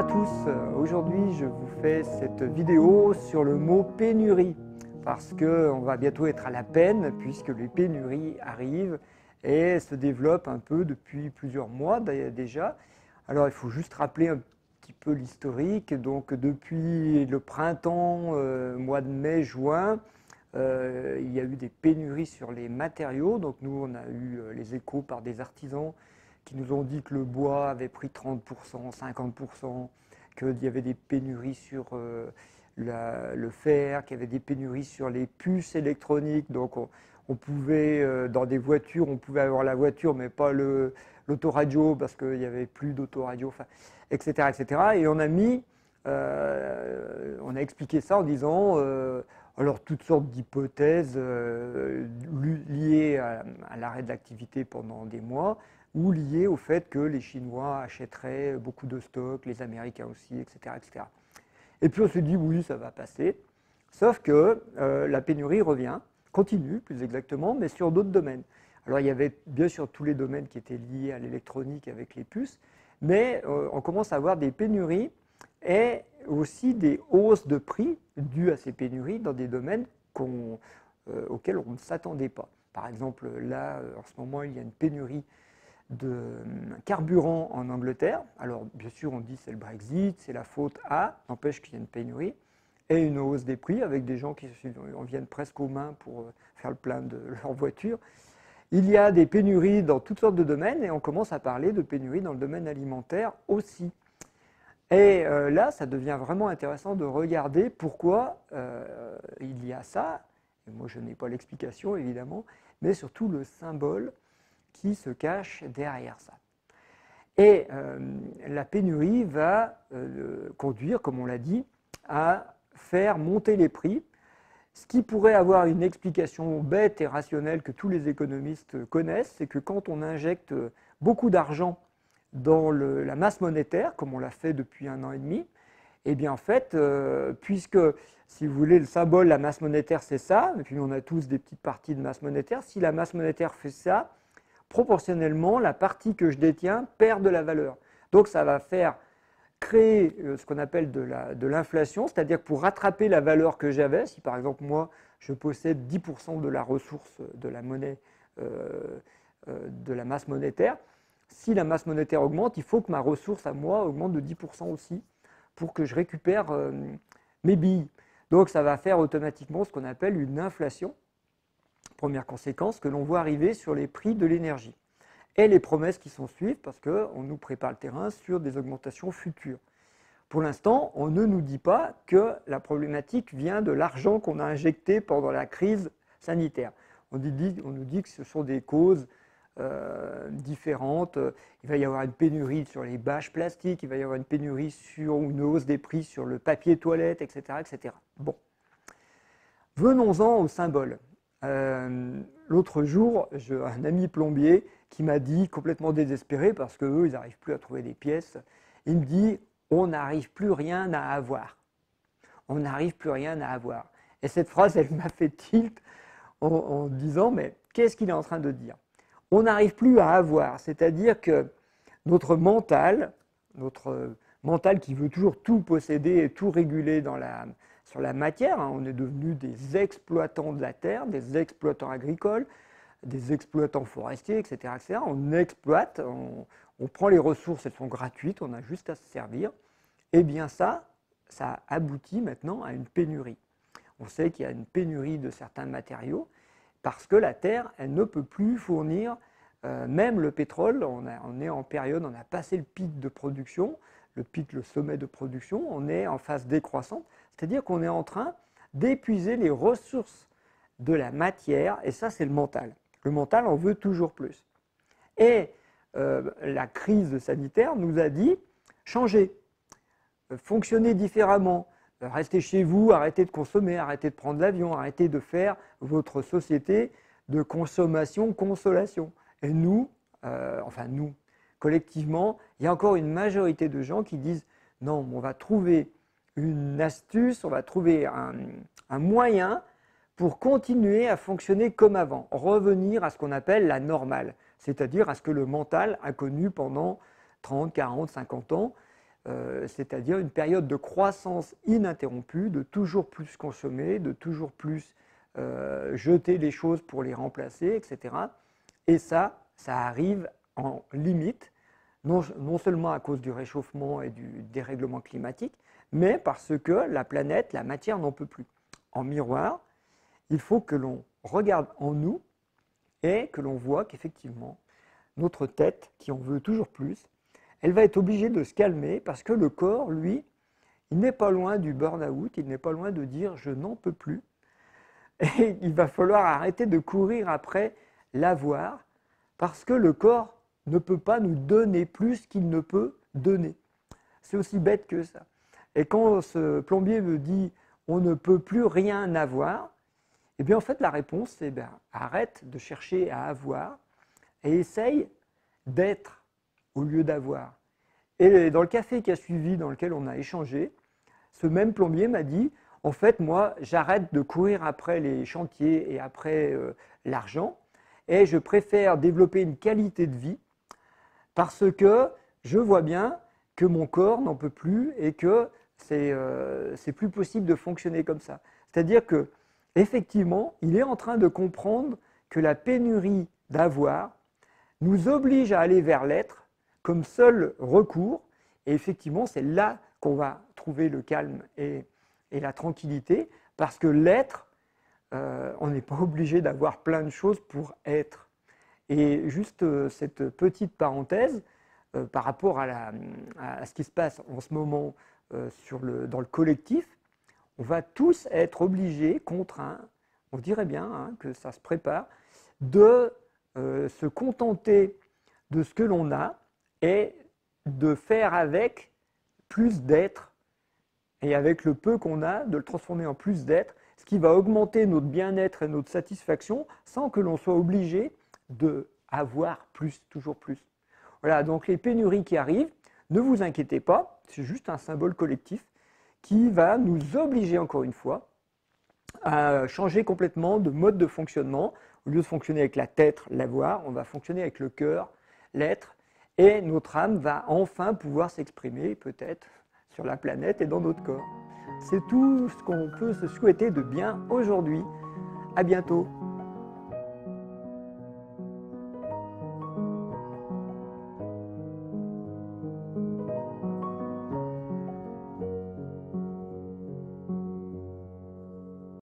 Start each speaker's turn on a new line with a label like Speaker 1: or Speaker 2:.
Speaker 1: tous, aujourd'hui je vous fais cette vidéo sur le mot pénurie parce qu'on va bientôt être à la peine puisque les pénuries arrivent et se développent un peu depuis plusieurs mois déjà. Alors il faut juste rappeler un petit peu l'historique. Donc depuis le printemps, mois de mai, juin, il y a eu des pénuries sur les matériaux. Donc nous on a eu les échos par des artisans qui nous ont dit que le bois avait pris 30%, 50%, qu'il y avait des pénuries sur le fer, qu'il y avait des pénuries sur les puces électroniques. Donc on pouvait, dans des voitures, on pouvait avoir la voiture mais pas l'autoradio parce qu'il n'y avait plus d'autoradio, etc., etc. Et on a expliqué ça en disant alors toutes sortes d'hypothèses liées à l'arrêt de l'activité pendant des mois, ou liées au fait que les Chinois achèteraient beaucoup de stocks, les Américains aussi, etc., etc. Et puis on se dit oui, ça va passer, sauf que la pénurie revient, continue plus exactement, mais sur d'autres domaines. Alors il y avait bien sûr tous les domaines qui étaient liés à l'électronique avec les puces, mais on commence à avoir des pénuries et aussi des hausses de prix dues à ces pénuries dans des domaines auxquels on ne s'attendait pas. Par exemple, là, en ce moment, il y a une pénurie de carburant en Angleterre. Alors, bien sûr, on dit c'est le Brexit, c'est la faute à, n'empêche qu'il y a une pénurie et une hausse des prix avec des gens qui en viennent presque aux mains pour faire le plein de leur voiture. Il y a des pénuries dans toutes sortes de domaines et on commence à parler de pénuries dans le domaine alimentaire aussi. Et là, ça devient vraiment intéressant de regarder pourquoi il y a ça. Et moi, je n'ai pas l'explication, évidemment, mais surtout le symbole qui se cache derrière ça. Et la pénurie va conduire, comme on l'a dit, à faire monter les prix, ce qui pourrait avoir une explication bête et rationnelle que tous les économistes connaissent, c'est que quand on injecte beaucoup d'argent dans la masse monétaire, comme on l'a fait depuis 1 an et demi, et bien en fait, puisque, si vous voulez, le symbole, la masse monétaire, c'est ça, et puis on a tous des petites parties de masse monétaire, si la masse monétaire fait ça, proportionnellement, la partie que je détiens perd de la valeur. Donc ça va faire créer ce qu'on appelle de l'inflation, c'est-à-dire que pour rattraper la valeur que j'avais, si par exemple moi je possède 10% de la ressource de la monnaie, de la masse monétaire, si la masse monétaire augmente, il faut que ma ressource à moi augmente de 10% aussi pour que je récupère mes billes. Donc ça va faire automatiquement ce qu'on appelle une inflation. Première conséquence que l'on voit arriver sur les prix de l'énergie. Et les promesses qui s'en suivent parce qu'on nous prépare le terrain sur des augmentations futures. Pour l'instant, on ne nous dit pas que la problématique vient de l'argent qu'on a injecté pendant la crise sanitaire. On nous dit que ce sont des causes différentes. Il va y avoir une pénurie sur les bâches plastiques, il va y avoir une pénurie sur une hausse des prix sur le papier toilette, etc., etc. Bon. Venons-en au symbole. L'autre jour, j'ai un ami plombier qui m'a dit, complètement désespéré, parce qu'eux, ils n'arrivent plus à trouver des pièces, il me dit « on n'arrive plus rien à avoir ». On n'arrive plus rien à avoir. Et cette phrase, elle m'a fait tilt en disant « mais qu'est-ce qu'il est en train de dire ?» On n'arrive plus à avoir, c'est-à-dire que notre mental qui veut toujours tout posséder et tout réguler sur la matière, hein, on est devenus des exploitants de la terre, des exploitants agricoles, des exploitants forestiers, etc. etc. On exploite, on prend les ressources, elles sont gratuites, on a juste à se servir. Et bien ça aboutit maintenant à une pénurie. On sait qu'il y a une pénurie de certains matériaux parce que la terre, elle ne peut plus fournir, même le pétrole, on est en période, on a passé le pic de production, le sommet de production, on est en phase décroissante, c'est-à-dire qu'on est en train d'épuiser les ressources de la matière, et ça c'est le mental. Le mental en veut toujours plus. Et la crise sanitaire nous a dit, changez, fonctionnez différemment, restez chez vous, arrêtez de consommer, arrêtez de prendre l'avion, arrêtez de faire votre société de consommation-consolation. Et nous, collectivement, il y a encore une majorité de gens qui disent non, on va trouver une astuce, on va trouver un moyen pour continuer à fonctionner comme avant, revenir à ce qu'on appelle la normale, c'est-à-dire à ce que le mental a connu pendant 30, 40, 50 ans, c'est-à-dire une période de croissance ininterrompue, de toujours plus consommer, de toujours plus jeter les choses pour les remplacer, etc. Et ça arrive en limite, non seulement à cause du réchauffement et du dérèglement climatique, mais parce que la planète, la matière n'en peut plus. En miroir, il faut que l'on regarde en nous et que l'on voit qu'effectivement, notre tête, qui en veut toujours plus, elle va être obligée de se calmer parce que le corps, lui, il n'est pas loin du burn-out, il n'est pas loin de dire « je n'en peux plus ». Et il va falloir arrêter de courir après l'avoir parce que le corps ne peut pas nous donner plus qu'il ne peut donner. C'est aussi bête que ça. Et quand ce plombier me dit « on ne peut plus rien avoir », eh bien en fait la réponse c'est arrête de chercher à avoir et essaye d'être au lieu d'avoir. Et dans le café qui a suivi, dans lequel on a échangé, ce même plombier m'a dit « en fait moi j'arrête de courir après les chantiers et après l'argent et je préfère développer une qualité de vie parce que je vois bien que mon corps n'en peut plus et que c'est plus possible de fonctionner comme ça. » C'est-à-dire que effectivement, il est en train de comprendre que la pénurie d'avoir nous oblige à aller vers l'être comme seul recours. Et effectivement, c'est là qu'on va trouver le calme et la tranquillité, parce que l'être, on n'est pas obligé d'avoir plein de choses pour être. Et juste cette petite parenthèse, par rapport à ce qui se passe en ce moment dans le collectif, on va tous être obligés, contraints, on dirait bien que ça se prépare, de se contenter de ce que l'on a et de faire avec plus d'être, et avec le peu qu'on a, de le transformer en plus d'être, ce qui va augmenter notre bien-être et notre satisfaction sans que l'on soit obligé d'avoir plus, toujours plus. Voilà, donc les pénuries qui arrivent, ne vous inquiétez pas, c'est juste un symbole collectif qui va nous obliger encore une fois à changer complètement de mode de fonctionnement. Au lieu de fonctionner avec la tête, l'avoir, on va fonctionner avec le cœur, l'être, et notre âme va enfin pouvoir s'exprimer peut-être sur la planète et dans notre corps. C'est tout ce qu'on peut se souhaiter de bien aujourd'hui. À bientôt.